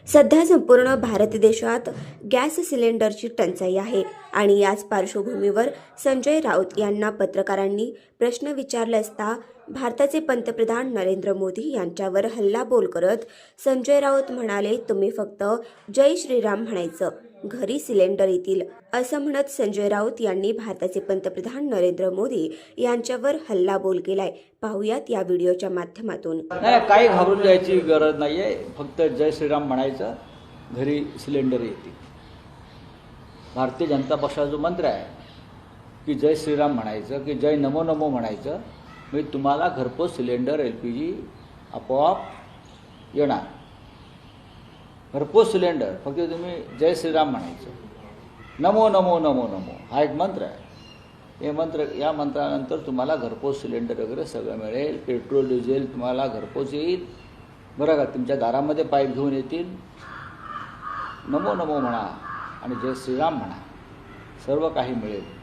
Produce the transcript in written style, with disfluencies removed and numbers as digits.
सध्या संपूर्ण भारत देशात गॅस सिलेंडरची टंचाई आहे आणि याच पार्श्वभूमीवर संजय राऊत यांना पत्रकारांनी प्रश्न विचारले असता भारताचे पंतप्रधान नरेंद्र मोदी यांच्यावर हल्लाबोल करत संजय राऊत म्हणाले, तुम्ही फक्त जय श्रीराम म्हणायचं, घरी सिलेंडर येतील असं म्हणत संजय राऊत यांनी भारताचे पंतप्रधान नरेंद्र मोदी यांच्यावर हल्लाबोल केलाय। पाहुयात या व्हिडिओच्या माध्यमातून। नाही, काही घाबरून जायची गरज नाहीये, फक्त जय श्रीराम म्हणायचं, घरी सिलेंडर येतील। भारतीय जनता पक्षाचा जो मंत्र आहे की जय श्रीराम म्हणायचं की जय नमो नमो म्हणायचं, मी तुम्हाला घरपोच सिलेंडर LPG आपोआप येणार। घरपोच सिलेंडर, फक्त तुम्ही जय श्रीराम म्हणायचं, नमो नमो नमो नमो हा एक मंत्र आहे। या मंत्रानंतर तुम्हाला घरपोच सिलेंडर वगैरे सगळं मिळेल। पेट्रोल डिझेल तुम्हाला घरपोच येईल, बरं का, तुमच्या दारामध्ये पाईप घेऊन येतील। नमो नमो म्हणा आणि जय श्रीराम म्हणा, सर्व काही मिळेल।